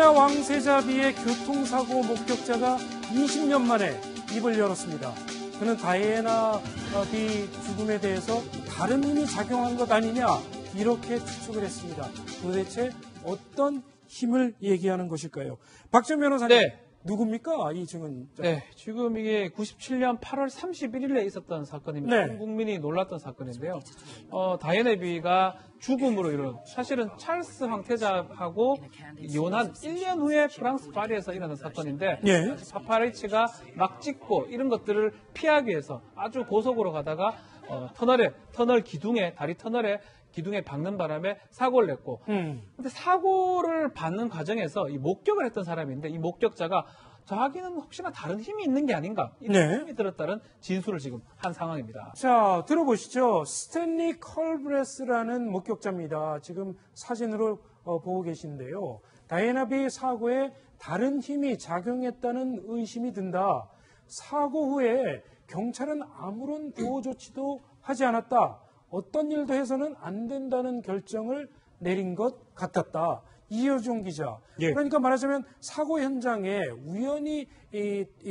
다이애나 왕세자비의 교통사고 목격자가 20년 만에 입을 열었습니다. 그는 다이애나 비 죽음에 대해서 다른 힘이 작용한 것 아니냐 이렇게 추측을 했습니다. 도대체 어떤 힘을 얘기하는 것일까요? 박지원 변호사님, 네. 누굽니까? 이 증언자. 네, 지금 이게 97년 8월 31일에 있었던 사건입니다. 네. 전 국민이 놀랐던 사건인데요. 다이애나 비가 죽음으로 이룬, 사실은 찰스 황태자하고 이혼한 1년 후에 프랑스 파리에서 일어난 사건인데, 예. 파파라치가 막 찍고 이런 것들을 피하기 위해서 아주 고속으로 가다가 터널 기둥에, 다리 터널에 기둥에 박는 바람에 사고를 냈고, 근데 사고를 받는 과정에서 이 목격을 했던 사람인데, 이 목격자가 자기는 혹시나 다른 힘이 있는 게 아닌가, 이런 힘이 들었다는 진술을 지금 한 상황입니다. 자, 들어보시죠. 스탠리 컬브레스라는 목격자입니다. 지금 사진으로 보고 계신데요. 다이애나 비 사고에 다른 힘이 작용했다는 의심이 든다. 사고 후에 경찰은 아무런 보호 조치도 하지 않았다. 어떤 일도 해서는 안 된다는 결정을 내린 것 같았다. 이효종 기자. 예. 그러니까 말하자면 사고 현장에 우연히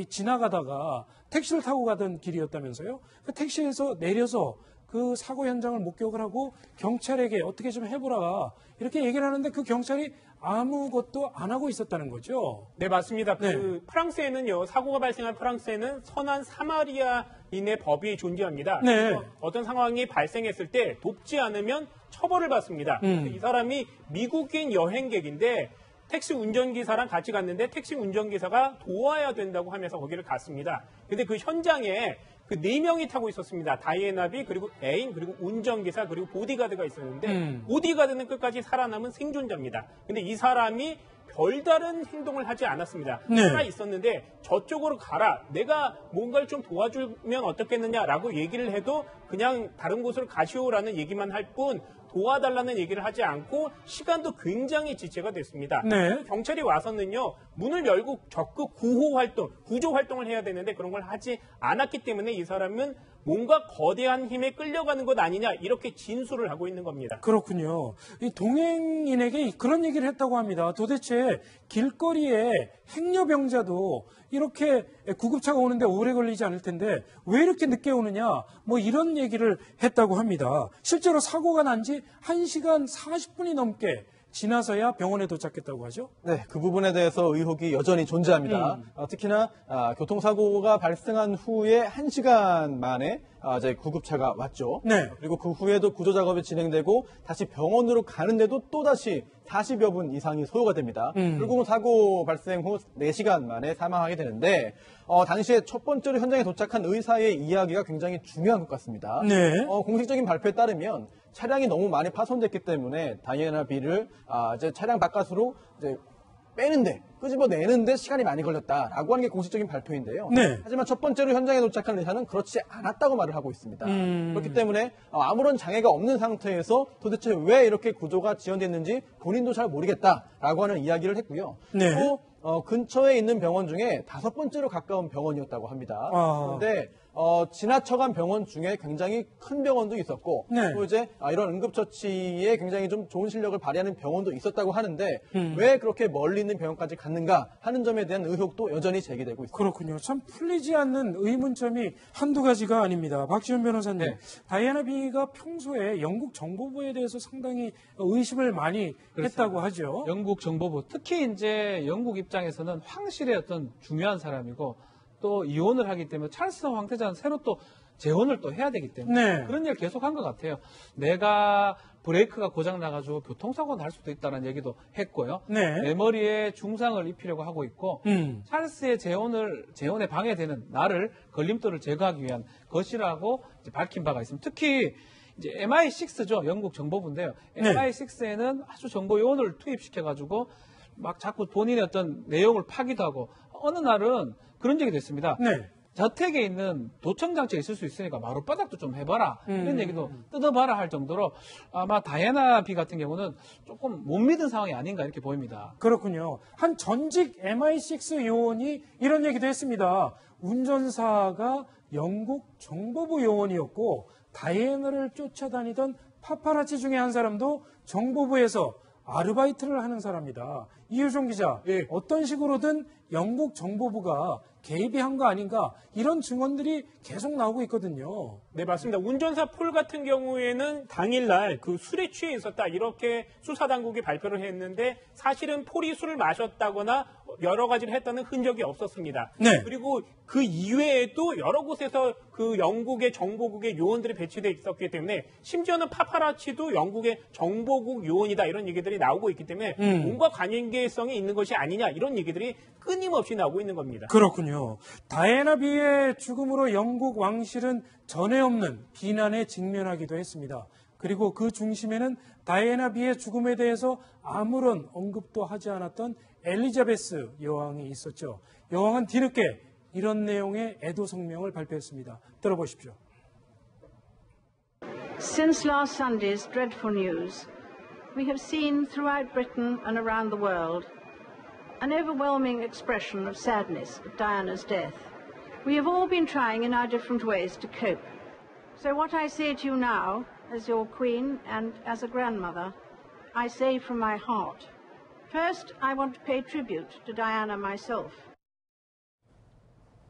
지나가다가 택시를 타고 가던 길이었다면서요. 그 택시에서 내려서 그 사고 현장을 목격을 하고 경찰에게 어떻게 좀 해보라 이렇게 얘기를 하는데 그 경찰이 아무것도 안 하고 있었다는 거죠. 네, 맞습니다. 네. 프랑스에는요, 사고가 발생한 프랑스에는 선한 사마리아인의 법이 존재합니다. 네. 그래서 어떤 상황이 발생했을 때 돕지 않으면 처벌을 받습니다. 이 사람이 미국인 여행객인데 택시 운전기사랑 같이 갔는데 택시 운전기사가 도와야 된다고 하면서 거기를 갔습니다. 근데 그 현장에 그 4명이 타고 있었습니다. 다이애나 비, 그리고 애인, 그리고 운전기사, 그리고 보디가드가 있었는데 보디가드는 끝까지 살아남은 생존자입니다. 근데 이 사람이 별다른 행동을 하지 않았습니다. 네. 살아 있었는데 저쪽으로 가라. 내가 뭔가를 좀 도와주면 어떻겠느냐라고 얘기를 해도 그냥 다른 곳으로 가시오라는 얘기만 할 뿐 도와달라는 얘기를 하지 않고 시간도 굉장히 지체가 됐습니다. 네. 경찰이 와서는요, 문을 열고 적극 구조 활동을 해야 되는데 그런 걸 하지 않았기 때문에 이 사람은 뭔가 거대한 힘에 끌려가는 것 아니냐 이렇게 진술을 하고 있는 겁니다. 그렇군요. 이 동행인에게 그런 얘기를 했다고 합니다. 도대체 길거리에 행여병자도 이렇게 구급차가 오는데 오래 걸리지 않을 텐데 왜 이렇게 늦게 오느냐 뭐 이런 얘기를 했다고 합니다. 실제로 사고가 난 지 1시간 40분이 넘게 지나서야 병원에 도착했다고 하죠? 네, 그 부분에 대해서 의혹이 여전히 존재합니다. 특히나 교통사고가 발생한 후에 1시간 만에 이제 구급차가 왔죠. 네. 그리고 그 후에도 구조 작업이 진행되고 다시 병원으로 가는데도 또다시 40여 분 이상이 소요가 됩니다. 결국은 사고 발생 후 4시간 만에 사망하게 되는데 당시에 첫 번째로 현장에 도착한 의사의 이야기가 굉장히 중요한 것 같습니다. 네. 공식적인 발표에 따르면 차량이 너무 많이 파손됐기 때문에 다이애나 비를 이제 차량 바깥으로 이제 빼는데 끄집어내는데 시간이 많이 걸렸다라고 하는 게 공식적인 발표인데요. 네. 하지만 첫 번째로 현장에 도착한 의사는 그렇지 않았다고 말을 하고 있습니다. 그렇기 때문에 아무런 장애가 없는 상태에서 도대체 왜 이렇게 구조가 지연됐는지 본인도 잘 모르겠다라고 하는 이야기를 했고요. 네. 또 근처에 있는 병원 중에 5번째로 가까운 병원이었다고 합니다. 그런데 지나쳐간 병원 중에 굉장히 큰 병원도 있었고 네. 또 이제 이런 응급처치에 굉장히 좀 좋은 실력을 발휘하는 병원도 있었다고 하는데 왜 그렇게 멀리 있는 병원까지 갔는가 하는 점에 대한 의혹도 여전히 제기되고 있습니다. 그렇군요. 참 풀리지 않는 의문점이 한두 가지가 아닙니다. 박지원 변호사님, 네. 다이애나 비가 평소에 영국 정보부에 대해서 상당히 의심을 많이 했다고 하죠. 영국 정보부, 특히 이제 영국 입장에서는 황실의 어떤 중요한 사람이고 또 이혼을 하기 때문에 찰스 황태자는 새로 또 재혼을 또 해야 되기 때문에 네. 그런 일을 계속한 것 같아요. 내가 브레이크가 고장 나가지고 교통사고가 날 수도 있다는 얘기도 했고요. 네. 내 머리에 중상을 입히려고 하고 있고 찰스의 재혼에 방해되는 나를 걸림돌을 제거하기 위한 것이라고 이제 밝힌 바가 있습니다. 특히 이제 MI6죠. 영국 정보부인데요. 네. MI6에는 아주 정보 요원을 투입시켜가지고 막 자꾸 본인의 어떤 내용을 파기도 하고 어느 날은 그런 적이 됐습니다. 네. 저택에 있는 도청장치가 있을 수 있으니까 마룻바닥도 좀 해봐라. 이런 얘기도 뜯어봐라 할 정도로 아마 다이애나 비 같은 경우는 조금 못 믿은 상황이 아닌가 이렇게 보입니다. 그렇군요. 한 전직 MI6 요원이 이런 얘기도 했습니다. 운전사가 영국 정보부 요원이었고 다이애나를 쫓아다니던 파파라치 중에 한 사람도 정보부에서 아르바이트를 하는 사람이다. 이효정 기자, 예. 어떤 식으로든 영국 정보부가 개입이 한 거 아닌가 이런 증언들이 계속 나오고 있거든요. 네, 맞습니다. 운전사 폴 같은 경우에는 당일날 그 술에 취해 있었다 이렇게 수사당국이 발표를 했는데 사실은 폴이 술을 마셨다거나 여러 가지를 했다는 흔적이 없었습니다. 네. 그리고 그 이외에도 여러 곳에서 그 영국의 정보국의 요원들이 배치되어 있었기 때문에 심지어는 파파라치도 영국의 정보국 요원이다 이런 얘기들이 나오고 있기 때문에 뭔가 관계성이 있는 것이 아니냐 이런 얘기들이 끊임없이 나오고 있는 겁니다. 그렇군요. 다이애나 비의 죽음으로 영국 왕실은 전에 없는 비난에 직면하기도 했습니다. 그리고 그 중심에는 다이애나 비의 죽음에 대해서 아무런 언급도 하지 않았던 엘리자베스 여왕이 있었죠. 여왕은 뒤늦게 이런 내용의 애도 성명을 발표했습니다. 들어보십시오. Since last Sunday's dreadful news, we have seen throughout Britain and around the world an overwhelming expression of sadness at Diana's death. We have all been trying in our different ways to cope. So what I say to you now, as your queen and as a grandmother, I say from my heart. First, I want to pay tribute to Diana myself.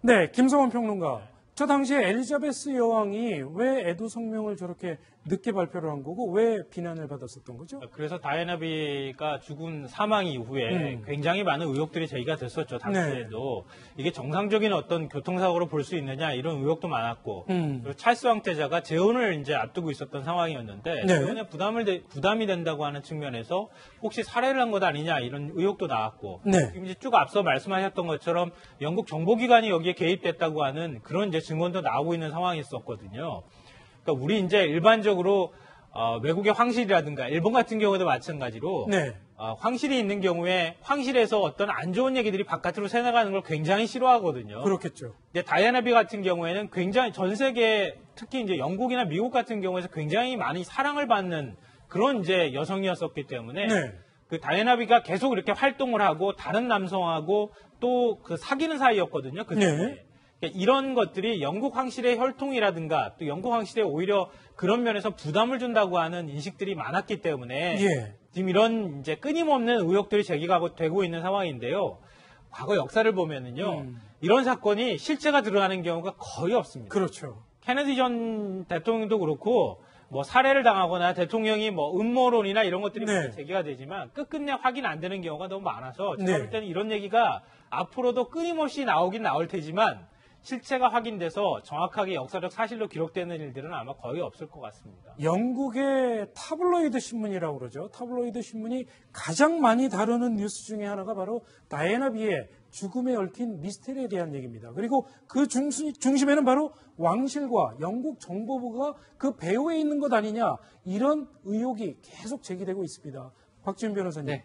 네, 김성원 평론가. 저 당시에 엘리자베스 여왕이 왜 애도 성명을 저렇게 늦게 발표를 한 거고 왜 비난을 받았었던 거죠? 그래서 다이애나비가 죽은 사망 이후에 굉장히 많은 의혹들이 제기가 됐었죠. 당시에도. 이게 정상적인 어떤 교통사고로 볼 수 있느냐 이런 의혹도 많았고 그리고 찰스 황태자가 재혼을 이제 앞두고 있었던 상황이었는데 재혼에 부담이 된다고 하는 측면에서 혹시 살해를 한 것 아니냐 이런 의혹도 나왔고 지금 이제 쭉 앞서 말씀하셨던 것처럼 영국 정보기관이 여기에 개입됐다고 하는 그런 이제 증언도 나오고 있는 상황이었거든요. 그러니까 우리 이제 일반적으로 외국의 황실이라든가 일본 같은 경우도 마찬가지로 황실이 있는 경우에 황실에서 어떤 안 좋은 얘기들이 바깥으로 새나가는 걸 굉장히 싫어하거든요. 그렇겠죠. 근데 다이애나비 같은 경우에는 굉장히 전 세계 특히 이제 영국이나 미국 같은 경우에서 굉장히 많이 사랑을 받는 그런 이제 여성이었었기 때문에 그 다이애나비가 계속 이렇게 활동을 하고 다른 남성하고 또 그 사귀는 사이였거든요. 그때. 이런 것들이 영국 황실의 혈통이라든가 또 영국 황실에 오히려 그런 면에서 부담을 준다고 하는 인식들이 많았기 때문에 지금 이런 이제 끊임없는 의혹들이 제기가 되고 있는 상황인데요. 과거 역사를 보면은요. 이런 사건이 실체가 드러나는 경우가 거의 없습니다. 그렇죠. 케네디 전 대통령도 그렇고 뭐 살해를 당하거나 대통령이 뭐 음모론이나 이런 것들이 제기가 되지만 끝끝내 확인 안 되는 경우가 너무 많아서 제가 볼 때는 이런 얘기가 앞으로도 끊임없이 나오긴 나올 테지만 실체가 확인돼서 정확하게 역사적 사실로 기록되는 일들은 아마 거의 없을 것 같습니다. 영국의 타블로이드 신문이라고 그러죠. 타블로이드 신문이 가장 많이 다루는 뉴스 중에 하나가 바로 다이애나 비의 죽음에 얽힌 미스테리에 대한 얘기입니다. 그리고 그 중심에는 바로 왕실과 영국 정보부가 그 배후에 있는 것 아니냐 이런 의혹이 계속 제기되고 있습니다. 박지훈 변호사님.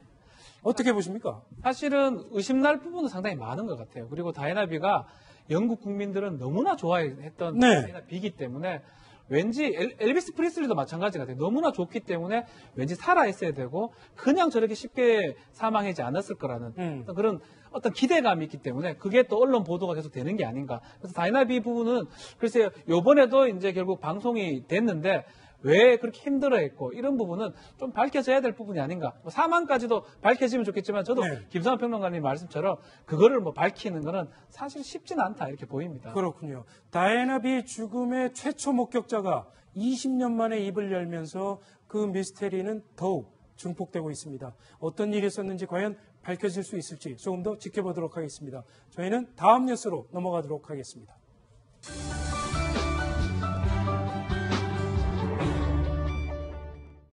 어떻게 보십니까? 사실은 의심날 부분은 상당히 많은 것 같아요. 그리고 다이애나 비가 영국 국민들은 너무나 좋아했던 다이애나 비이기 때문에 왠지 엘비스 프리슬리도 마찬가지 같아요. 너무나 좋기 때문에 왠지 살아있어야 되고 그냥 저렇게 쉽게 사망하지 않았을 거라는 그런 어떤 기대감이 있기 때문에 그게 또 언론 보도가 계속 되는 게 아닌가. 그래서 다이애나 비 부분은 글쎄요. 요번에도 이제 결국 방송이 됐는데 왜 그렇게 힘들어했고 이런 부분은 좀 밝혀져야 될 부분이 아닌가. 뭐 사망까지도 밝혀지면 좋겠지만 저도 김성환 평론가님 말씀처럼 그거를 뭐 밝히는 거는 사실 쉽지는 않다 이렇게 보입니다. 그렇군요. 다이애나 비 죽음의 최초 목격자가 20년 만에 입을 열면서 그 미스테리는 더욱 증폭되고 있습니다. 어떤 일이 있었는지 과연 밝혀질 수 있을지 조금 더 지켜보도록 하겠습니다. 저희는 다음 뉴스로 넘어가도록 하겠습니다.